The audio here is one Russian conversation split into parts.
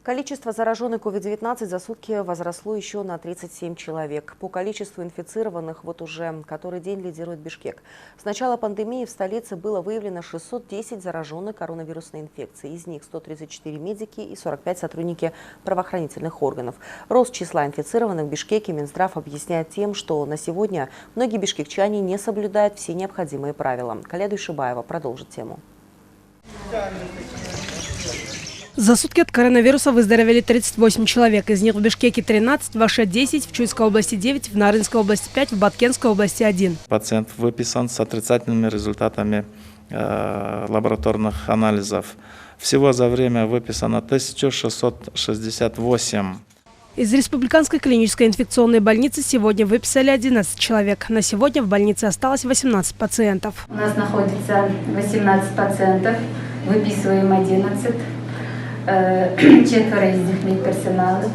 Количество зараженных COVID-19 за сутки возросло еще на 37 человек. По количеству инфицированных вот уже который день лидирует Бишкек. С начала пандемии в столице было выявлено 610 зараженных коронавирусной инфекцией. Из них 134 медики и 45 сотрудники правоохранительных органов. Рост числа инфицированных в Бишкеке Минздрав объясняет тем, что на сегодня многие бишкекчане не соблюдают все необходимые правила. Каледа Ишибаева продолжит тему. За сутки от коронавируса выздоровели 38 человек. Из них в Бишкеке 13, в Аше 10, в Чуйской области 9, в Нарынской области 5, в Баткенской области 1. Пациент выписан с отрицательными результатами лабораторных анализов. Всего за время выписано 1668. Из Республиканской клинической инфекционной больницы сегодня выписали 11 человек. На сегодня в больнице осталось 18 пациентов. У нас находится 18 пациентов, выписываем 11. 4 из них медперсонала,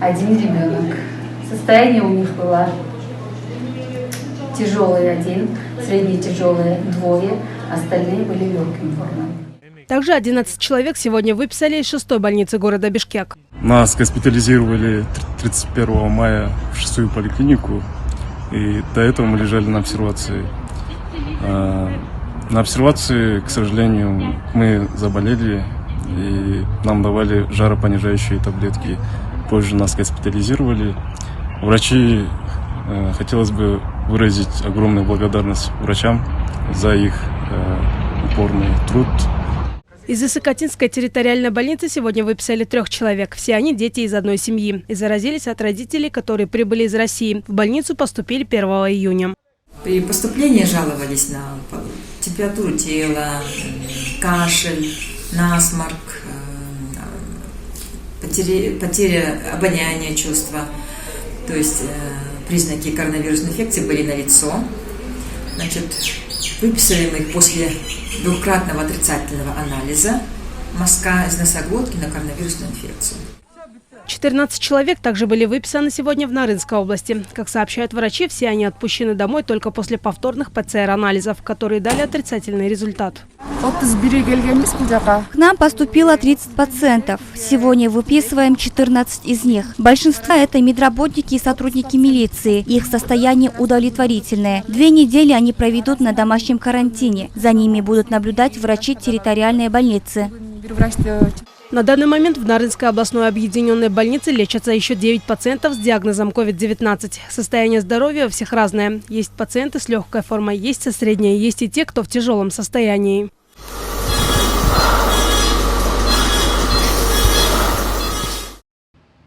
1 ребенок. Состояние у них было тяжелое 1, средне тяжелое 2, остальные были легкими формами. Также 11 человек сегодня выписали из 6-й больницы города Бишкек. Нас госпитализировали 31 мая в 6-ю поликлинику, и до этого мы лежали на обсервации. На обсервации, к сожалению, мы заболели, и нам давали жаропонижающие таблетки. Позже нас госпитализировали. Врачи, хотелось бы выразить огромную благодарность врачам за их упорный труд. Из Исыкатинской территориальной больницы сегодня выписали 3 человек. Все они дети из одной семьи. И заразились от родителей, которые прибыли из России. В больницу поступили 1 июня. При поступлении жаловались на температуру тела, кашель, насморк, потеря обоняния, чувства. То есть признаки коронавирусной инфекции были налицо. Значит, выписали мы их после двукратного отрицательного анализа мазка из носоглотки на коронавирусную инфекцию. 14 человек также были выписаны сегодня в Нарынской области. Как сообщают врачи, все они отпущены домой только после повторных ПЦР-анализов, которые дали отрицательный результат. К нам поступило 30 пациентов. Сегодня выписываем 14 из них. Большинство – это медработники и сотрудники милиции. Их состояние удовлетворительное. 2 недели они проведут на домашнем карантине. За ними будут наблюдать врачи территориальной больницы. На данный момент в Нарынской областной объединенной больнице лечатся еще 9 пациентов с диагнозом COVID-19. Состояние здоровья у всех разное. Есть пациенты с легкой формой, есть со средней, есть и те, кто в тяжелом состоянии.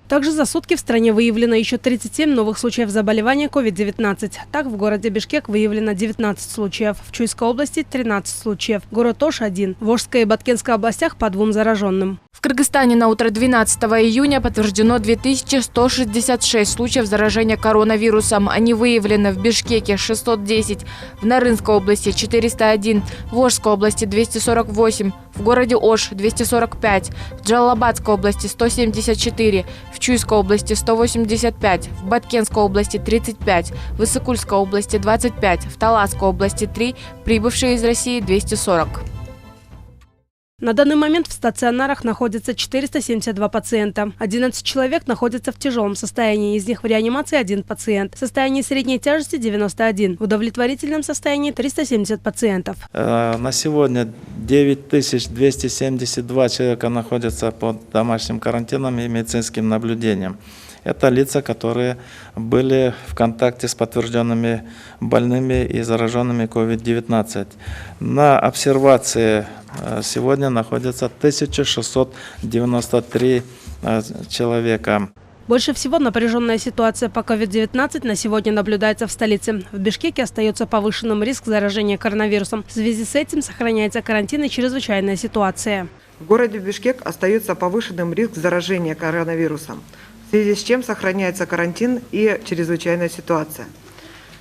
Также за сутки в стране выявлено еще 37 новых случаев заболевания COVID-19. Так, в городе Бишкек выявлено 19 случаев, в Чуйской области 13 случаев, город Ош – 1, в Ошской и Баткенской областях по 2 зараженным. В Кыргызстане на утро 12 июня подтверждено 2166 случаев заражения коронавирусом. Они выявлены в Бишкеке – 610, в Нарынской области – 401, в Ошской области – 248, в городе Ош – 245, в Джалалабадской области – 174, в Чуйской области – 185, в Баткенской области – 35, в Исыкульской области – 25, в Таласской области – 3, прибывшие из России – 240. На данный момент в стационарах находится 472 пациента. 11 человек находятся в тяжелом состоянии, из них в реанимации 1 пациент. В состоянии средней тяжести 91, в удовлетворительном состоянии 370 пациентов. На сегодня 9272 человека находятся под домашним карантином и медицинским наблюдением. Это лица, которые были в контакте с подтвержденными больными и зараженными COVID-19. На обсервации сегодня находится 1693 человека. Больше всего напряженная ситуация по COVID-19 на сегодня наблюдается в столице. В Бишкеке остается повышенным риск заражения коронавирусом. В связи с этим сохраняется карантин и чрезвычайная ситуация. В городе Бишкек остается повышенным риск заражения коронавирусом, в связи с чем сохраняется карантин и чрезвычайная ситуация.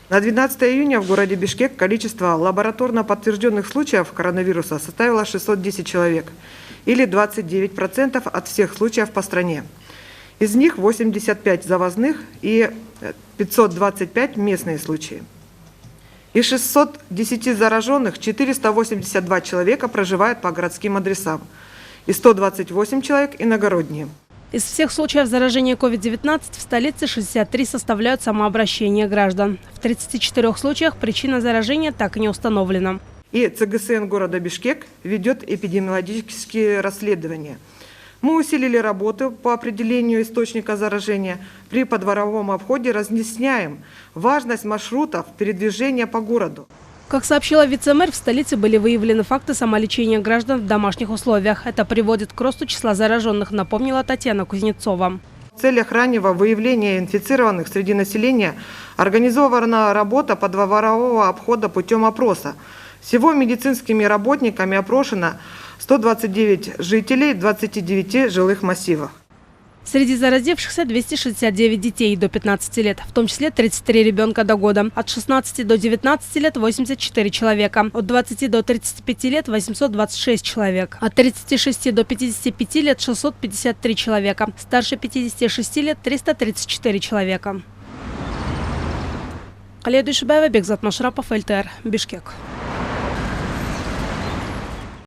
На 12 июня в городе Бишкек количество лабораторно подтвержденных случаев коронавируса составило 610 человек, или 29% от всех случаев по стране. Из них 85 завозных и 525 местные случаи. Из 610 зараженных 482 человека проживают по городским адресам и 128 человек иногородние. Из всех случаев заражения COVID-19 в столице 63 составляют самообращение граждан. В 34 случаях причина заражения так и не установлена. И ЦГСН города Бишкек ведет эпидемиологические расследования. Мы усилили работу по определению источника заражения. При подворовом обходе разъясняем важность маршрутов передвижения по городу. Как сообщила вице-мэр, в столице были выявлены факты самолечения граждан в домашних условиях. Это приводит к росту числа зараженных, напомнила Татьяна Кузнецова. В целях раннего выявления инфицированных среди населения организована работа подворового обхода путем опроса. Всего медицинскими работниками опрошено 129 жителей 29 жилых массивов. Среди заразившихся 269 детей до 15 лет, в том числе 33 ребенка до года. От 16 до 19 лет 84 человека. От 20 до 35 лет 826 человек. От 36 до 55 лет 653 человека. Старше 56 лет 334 человека. Халеда Ишибаева, Бекзат Машрапов, ЛТР, Бишкек.